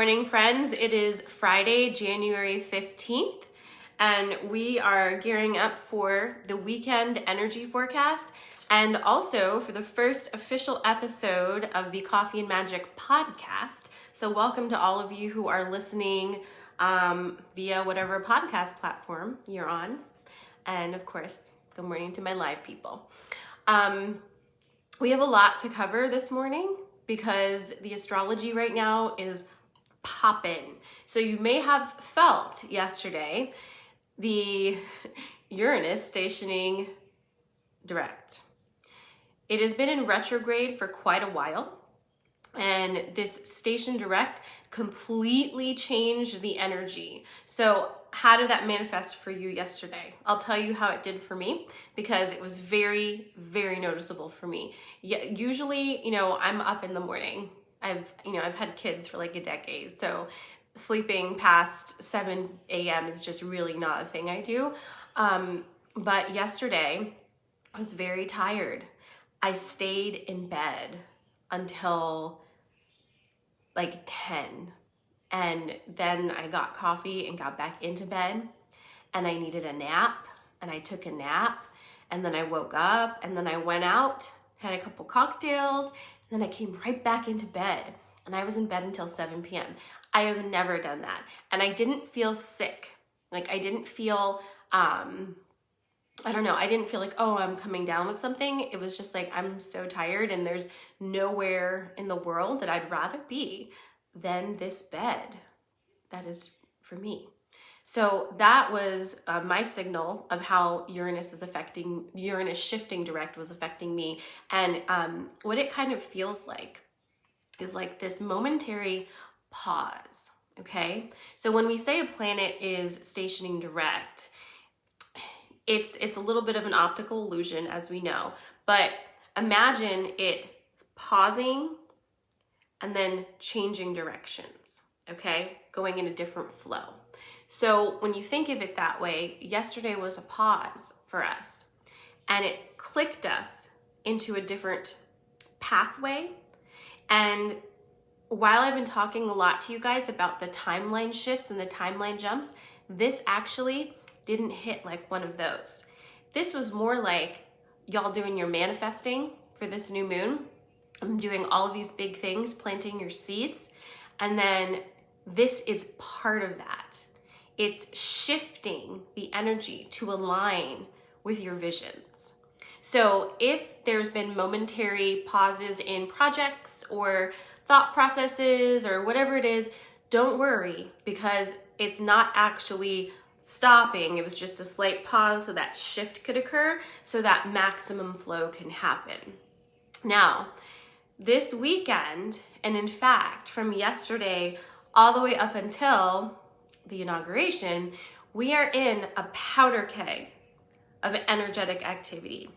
morning, friends. It is Friday, January 15th, and we are gearing up for the weekend energy forecast and also for the first official episode of the Coffee and Magic podcast. So welcome to all of you who are listening via whatever podcast platform you're on. And of course, good morning to my live people. We have a lot to cover this morning because the astrology right now is poppin'. So you may have felt yesterday the Uranus stationing direct. It has been in retrograde for quite a while, and this station direct completely changed the energy. So how did that manifest for you yesterday? I'll tell you how it did for me because it was very, very noticeable for me. Usually, I'm up in the morning. I've had kids for like a decade, so sleeping past 7 a.m. is just really not a thing I do. But yesterday, I was very tired. I stayed in bed until like 10. And then I got coffee and got back into bed, and I needed a nap, and I took a nap, and then I woke up, and then I went out, had a couple cocktails, and then I came right back into bed, and I was in bed until 7 p.m. I have never done that, and I didn't feel sick. Like I didn't feel, I didn't feel like, oh, I'm coming down with something. It was just like, I'm so tired, and there's nowhere in the world that I'd rather be than this bed. That is for me. So that was my signal of how Uranus shifting direct was affecting me. And what it kind of feels like is like this momentary pause, okay? So when we say a planet is stationing direct, it's a little bit of an optical illusion, as we know, but imagine it pausing and then changing directions, okay? Going in a different flow. So when you think of it that way, yesterday was a pause for us, and it clicked us into a different pathway. And while I've been talking a lot to you guys about the timeline shifts and the timeline jumps, this actually didn't hit like one of those. This was more like y'all doing your manifesting for this new moon. I'm doing all of these big things, planting your seeds, and then this is part of that. It's shifting the energy to align with your visions. So if there's been momentary pauses in projects or thought processes or whatever it is, don't worry, because it's not actually stopping. It was just a slight pause so that shift could occur, so that maximum flow can happen. Now, this weekend, and in fact, from yesterday all the way up until the inauguration, we are in a powder keg of energetic activity.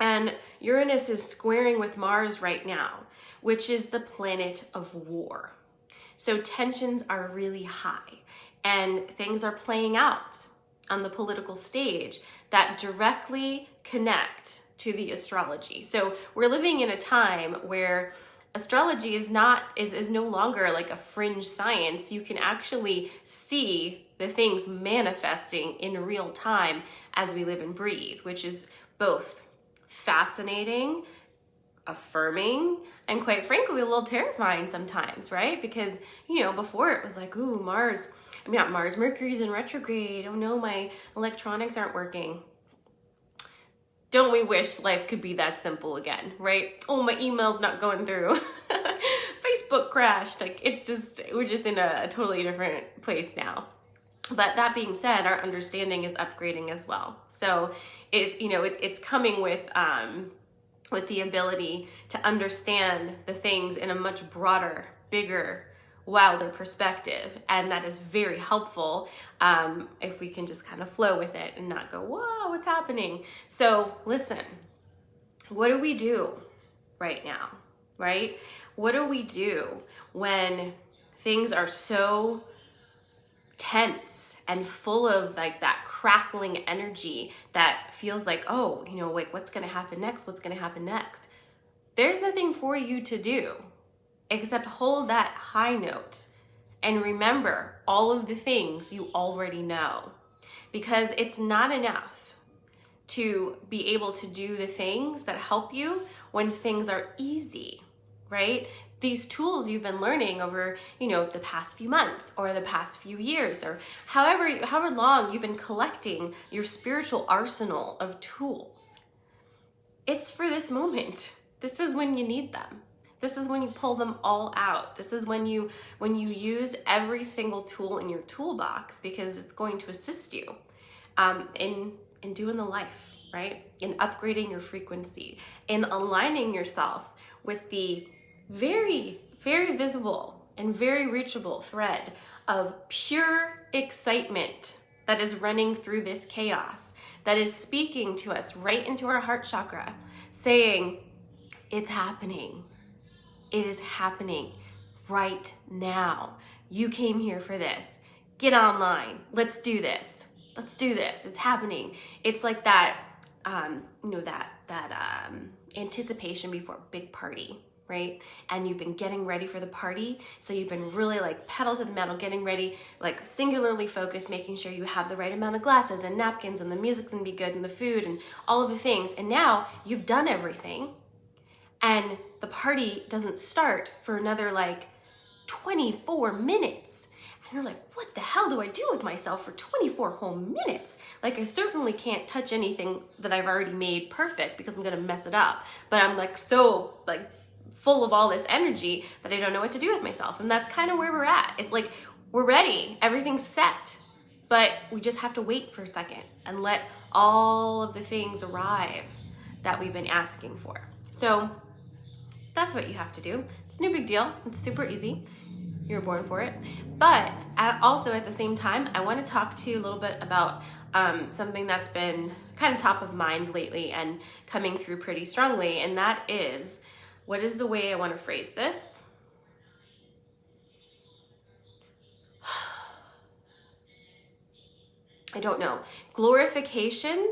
And Uranus is squaring with Mars right now, which is the planet of war. So tensions are really high, and things are playing out on the political stage that directly connect to the astrology. So we're living in a time where astrology is no longer like a fringe science. You can actually see the things manifesting in real time as we live and breathe, which is both fascinating, affirming, and quite frankly, a little terrifying sometimes, right? Because, before it was like, ooh, Mercury's in retrograde. Oh no, my electronics aren't working. Don't we wish life could be that simple again, right? Oh, my email's not going through. Facebook crashed. We're just in a totally different place now. But that being said, our understanding is upgrading as well. So it's coming with the ability to understand the things in a much broader, bigger, wilder perspective, and that is very helpful if we can just kind of flow with it and not go, whoa, what's happening? So listen, what do we do right now, right? What do we do when things are so tense and full of like that crackling energy that feels like, oh, what's gonna happen next? What's gonna happen next? There's nothing for you to do except hold that high note and remember all of the things you already know, because it's not enough to be able to do the things that help you when things are easy, right? These tools you've been learning over, the past few months or the past few years, or however long you've been collecting your spiritual arsenal of tools. It's for this moment. This is when you need them. This is when you pull them all out. This is when you use every single tool in your toolbox, because it's going to assist you in doing the life, right? In upgrading your frequency, in aligning yourself with the very, very visible and very reachable thread of pure excitement that is running through this chaos, that is speaking to us right into our heart chakra, saying, it's happening. It is happening right now. You came here for this. Get online. Let's do this. Let's do this. It's happening. It's like that, anticipation before a big party, right? And you've been getting ready for the party. So you've been really like pedal to the metal, getting ready, like singularly focused, making sure you have the right amount of glasses and napkins, and the music's gonna be good, and the food and all of the things. And now you've done everything, and the party doesn't start for another 24 minutes. And you're like, what the hell do I do with myself for 24 whole minutes? I certainly can't touch anything that I've already made perfect, because I'm gonna mess it up. But I'm so full of all this energy that I don't know what to do with myself. And that's kind of where we're at. It's like, we're ready, everything's set, but we just have to wait for a second and let all of the things arrive that we've been asking for. So that's what you have to do. It's no big deal. It's super easy. You were born for it. But also at the same time, I want to talk to you a little bit about something that's been kind of top of mind lately and coming through pretty strongly. And that is, what is the way I want to phrase this? I don't know. Glorification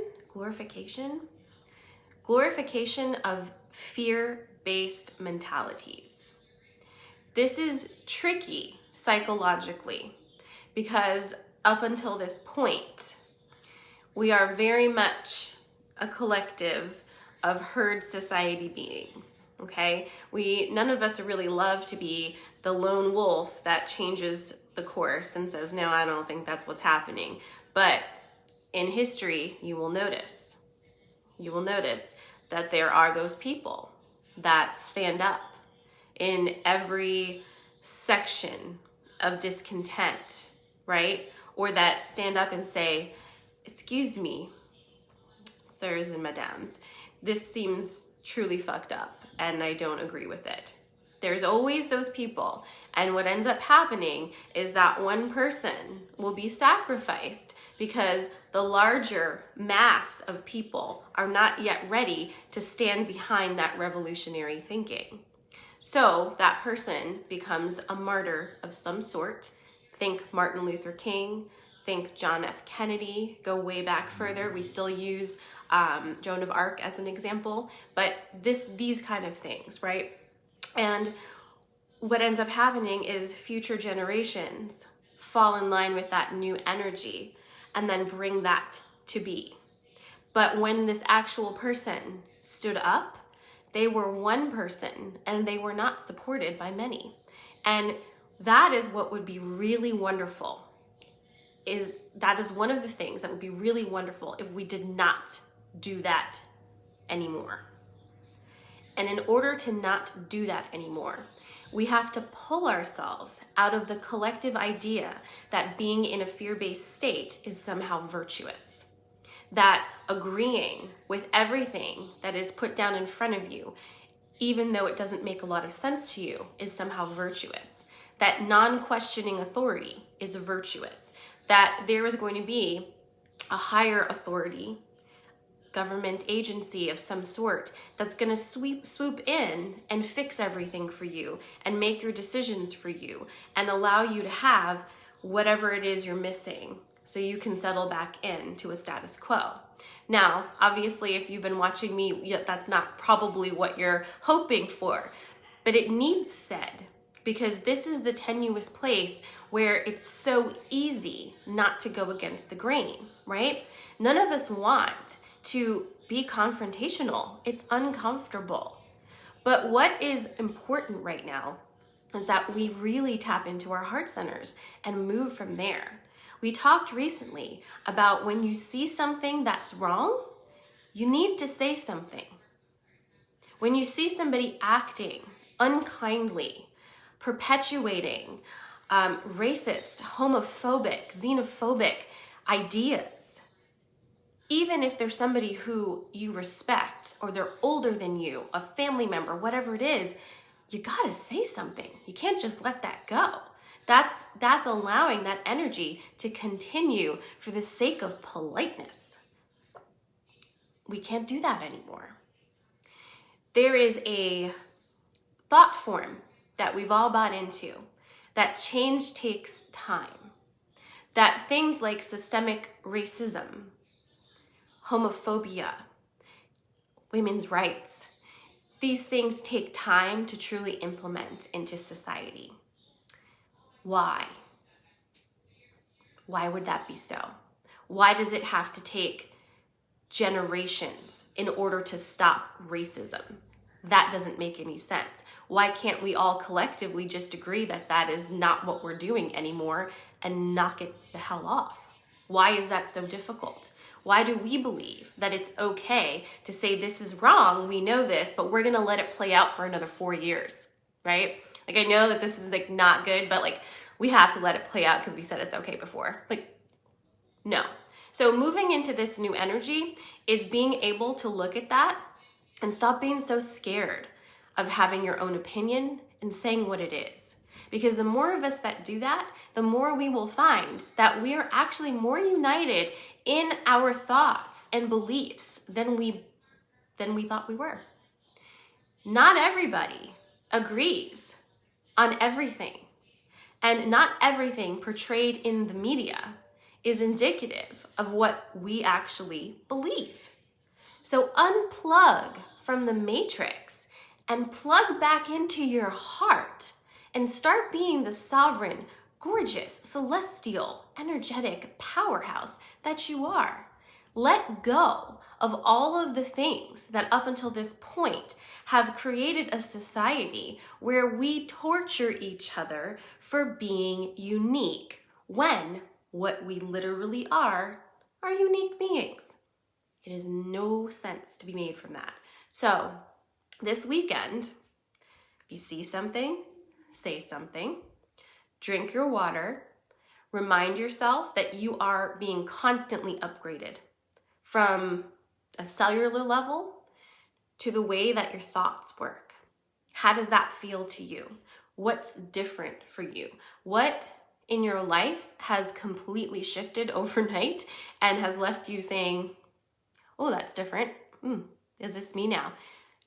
of fear-based mentalities. This is tricky psychologically, because up until this point, we are very much a collective of herd society beings, okay? None of us really love to be the lone wolf that changes the course and says, no, I don't think that's what's happening. But in history, you will notice that there are those people that stand up in every section of discontent, right? Or that stand up and say, excuse me, sirs and madams, this seems truly fucked up and I don't agree with it. There's always those people. And what ends up happening is that one person will be sacrificed because the larger mass of people are not yet ready to stand behind that revolutionary thinking. So that person becomes a martyr of some sort. Think Martin Luther King, think John F. Kennedy, go way back further. We still use Joan of Arc as an example, but these kind of things, right? And what ends up happening is future generations fall in line with that new energy and then bring that to be. But when this actual person stood up, they were one person and they were not supported by many. And that is what would be really wonderful. That is one of the things that would be really wonderful if we did not do that anymore. And in order to not do that anymore, we have to pull ourselves out of the collective idea that being in a fear-based state is somehow virtuous. That agreeing with everything that is put down in front of you, even though it doesn't make a lot of sense to you, is somehow virtuous. That non-questioning authority is virtuous. That there is going to be a higher authority, government agency of some sort, that's going to swoop in and fix everything for you and make your decisions for you and allow you to have whatever it is you're missing so you can settle back into a status quo. Now, obviously, if you've been watching me, that's not probably what you're hoping for, but it needs said. because this is the tenuous place where it's so easy not to go against the grain, right? None of us want to be confrontational. It's uncomfortable. But what is important right now is that we really tap into our heart centers and move from there. We talked recently about when you see something that's wrong, you need to say something. When you see somebody acting unkindly, perpetuating racist, homophobic, xenophobic ideas, even if there's somebody who you respect or they're older than you, a family member, whatever it is, you gotta say something. You can't just let that go. That's allowing that energy to continue for the sake of politeness. We can't do that anymore. There is a thought form that we've all bought into that change takes time. That things like systemic racism, homophobia, women's rights, these things take time to truly implement into society. Why? Why would that be so? Why does it have to take generations in order to stop racism? That doesn't make any sense. Why can't we all collectively just agree that that is not what we're doing anymore and knock it the hell off? Why is that so difficult? Why do we believe that it's okay to say this is wrong, we know this, but we're gonna let it play out for another 4 years, right? Like, I know that this is like not good, but like we have to let it play out because we said it's okay before. Like, no. So moving into this new energy is being able to look at that and stop being so scared of having your own opinion and saying what it is. Because the more of us that do that, the more we will find that we are actually more united in our thoughts and beliefs than we thought we were. Not everybody agrees on everything. And not everything portrayed in the media is indicative of what we actually believe. So unplug from the matrix and plug back into your heart and start being the sovereign, gorgeous, celestial, energetic powerhouse that you are. Let go of all of the things that up until this point have created a society where we torture each other for being unique, when what we literally are unique beings. It is no sense to be made from that. So this weekend, if you see something, say something, drink your water, remind yourself that you are being constantly upgraded from a cellular level to the way that your thoughts work. How does that feel to you? What's different for you? What in your life has completely shifted overnight and has left you saying, oh, that's different. Is this me now?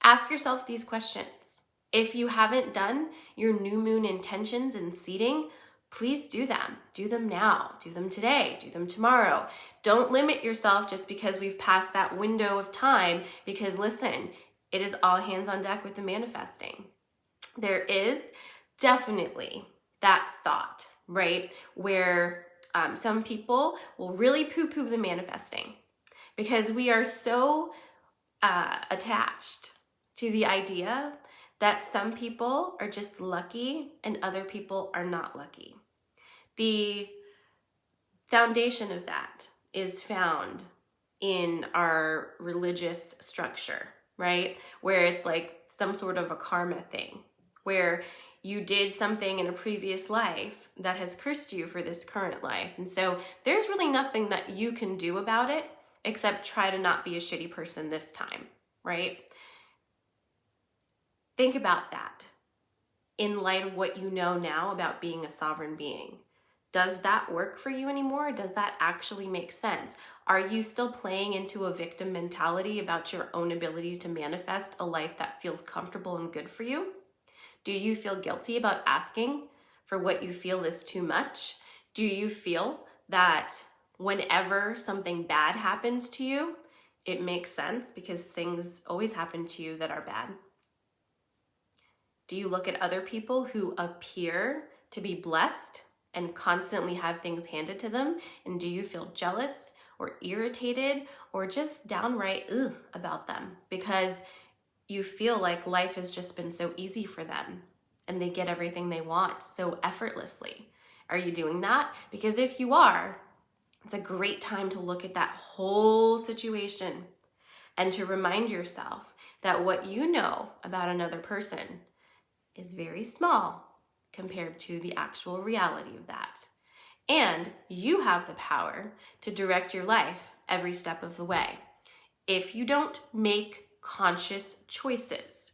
Ask yourself these questions. If you haven't done your new moon intentions and seeding, please do them. Do them now. Do them today. Do them tomorrow. Don't limit yourself just because we've passed that window of time, because listen, it is all hands on deck with the manifesting. There is definitely that thought, right, where some people will really poo-poo the manifesting because we are so attached to the idea that some people are just lucky and other people are not lucky. The foundation of that is found in our religious structure, right? Where it's like some sort of a karma thing, where you did something in a previous life that has cursed you for this current life. And so there's really nothing that you can do about it except try to not be a shitty person this time, right? Think about that in light of what you know now about being a sovereign being. Does that work for you anymore? Does that actually make sense? Are you still playing into a victim mentality about your own ability to manifest a life that feels comfortable and good for you? Do you feel guilty about asking for what you feel is too much? Do you feel that whenever something bad happens to you, it makes sense because things always happen to you that are bad? Do you look at other people who appear to be blessed and constantly have things handed to them? And do you feel jealous or irritated or just downright about them because you feel like life has just been so easy for them and they get everything they want so effortlessly? Are you doing that? Because if you are, it's a great time to look at that whole situation and to remind yourself that what you know about another person is very small compared to the actual reality of that. And you have the power to direct your life every step of the way. If you don't make conscious choices,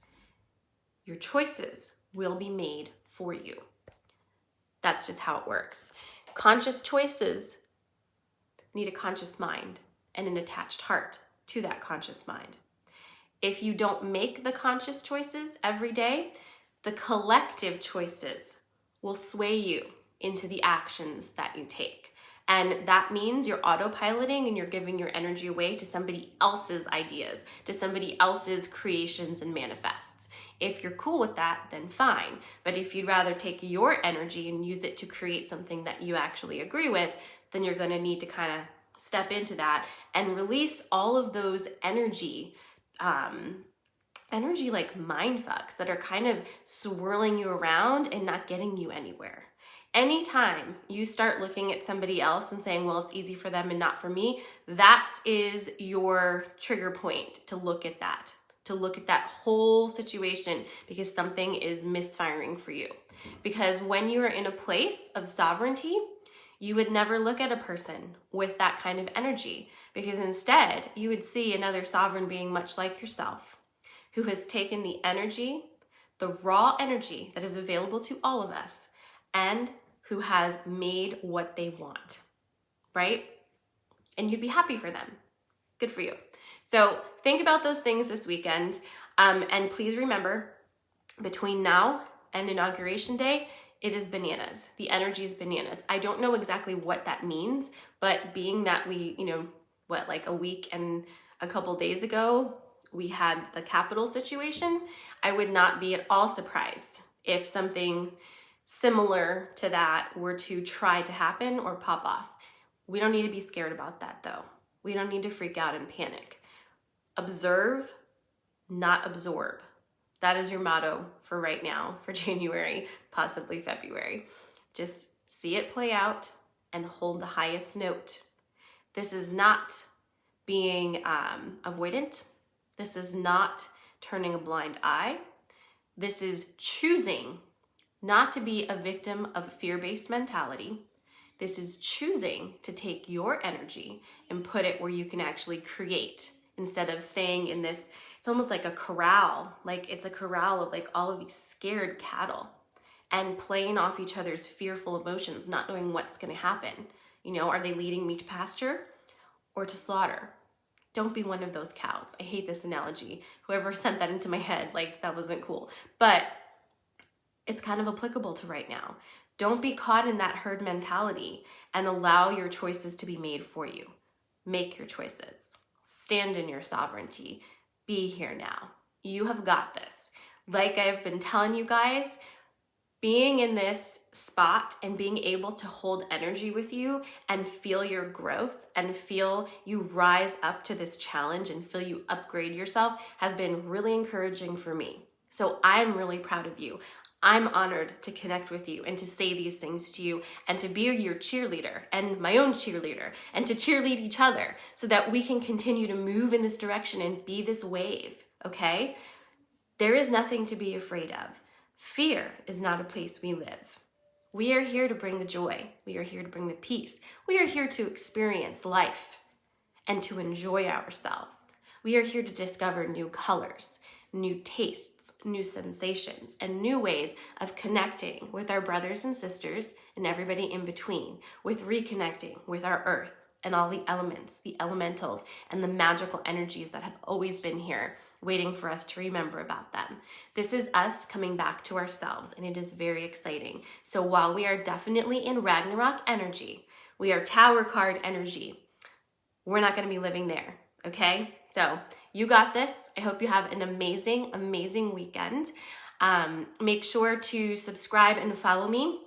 your choices will be made for you. That's just how it works. Conscious choices need a conscious mind and an attached heart to that conscious mind. If you don't make the conscious choices every day, the collective choices will sway you into the actions that you take. And that means you're autopiloting and you're giving your energy away to somebody else's ideas, to somebody else's creations and manifests. If you're cool with that, then fine. But if you'd rather take your energy and use it to create something that you actually agree with, then you're going to need to kind of step into that and release all of those energy like mind fucks that are kind of swirling you around and not getting you anywhere. Anytime you start looking at somebody else and saying, well, it's easy for them and not for me, that is your trigger point to look at that, whole situation, because something is misfiring for you. Because when you are in a place of sovereignty, you would never look at a person with that kind of energy, because instead you would see another sovereign being much like yourself, who has taken the energy, the raw energy that is available to all of us, and who has made what they want, right? And you'd be happy for them. Good for you. So think about those things this weekend. And please remember, between now and Inauguration Day, it is bananas. The energy is bananas. I don't know exactly what that means, but being that we, like a week and a couple days ago, we had the Capitol situation, I would not be at all surprised if something similar to that were to try to happen or pop off. We don't need to be scared about that though. We don't need to freak out and panic. Observe, not absorb. That is your motto for right now, for January, possibly February. Just see it play out and hold the highest note. This is not being avoidant. This is not turning a blind eye. This is choosing not to be a victim of fear-based mentality. This is choosing to take your energy and put it where you can actually create, instead of staying in this, it's almost like a corral. Like it's a corral of like all of these scared cattle and playing off each other's fearful emotions, not knowing what's going to happen. Are they leading me to pasture or to slaughter? Don't be one of those cows. I hate this analogy. Whoever sent that into my head, that wasn't cool. But it's kind of applicable to right now. Don't be caught in that herd mentality and allow your choices to be made for you. Make your choices. Stand in your sovereignty. Be here now. You have got this. Like I've been telling you guys, being in this spot and being able to hold energy with you and feel your growth and feel you rise up to this challenge and feel you upgrade yourself has been really encouraging for me. So I'm really proud of you. I'm honored to connect with you and to say these things to you and to be your cheerleader and my own cheerleader and to cheerlead each other so that we can continue to move in this direction and be this wave, okay? There is nothing to be afraid of. Fear is not a place we live. We are here to bring the joy. We are here to bring the peace. We are here to experience life and to enjoy ourselves. We are here to discover new colors, new tastes, new sensations, and new ways of connecting with our brothers and sisters and everybody in between, with reconnecting with our earth and all the elements, the elementals, and the magical energies that have always been here, waiting for us to remember about them. This is us coming back to ourselves, and it is very exciting. So while we are definitely in Ragnarok energy, we are Tower card energy, we're not going to be living there, okay? So you got this. I hope you have an amazing, amazing weekend. Make sure to subscribe and follow me.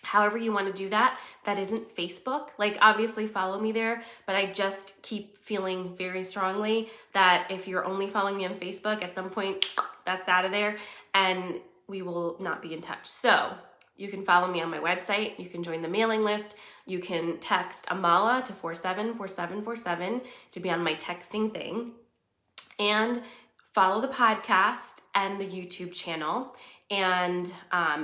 However you want to do that. That isn't Facebook. Like, obviously follow me there, but I just keep feeling very strongly that if you're only following me on Facebook, at some point that's out of there and we will not be in touch. So you can follow me on my website. You can join the mailing list. You can text Amala to 474747 to be on my texting thing, and follow the podcast and the YouTube channel. And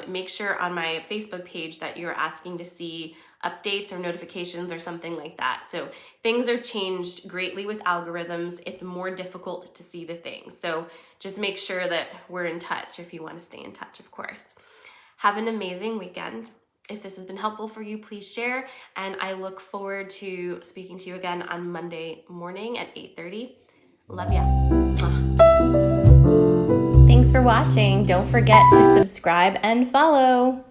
make sure on my Facebook page that you're asking to see updates or notifications or something like that. So things are changed greatly with algorithms. It's more difficult to see the things. So just make sure that we're in touch if you want to stay in touch, of course. Have an amazing weekend. If this has been helpful for you, please share. And I look forward to speaking to you again on Monday morning at 8:30. Love ya. Thanks for watching. Don't forget to subscribe and follow.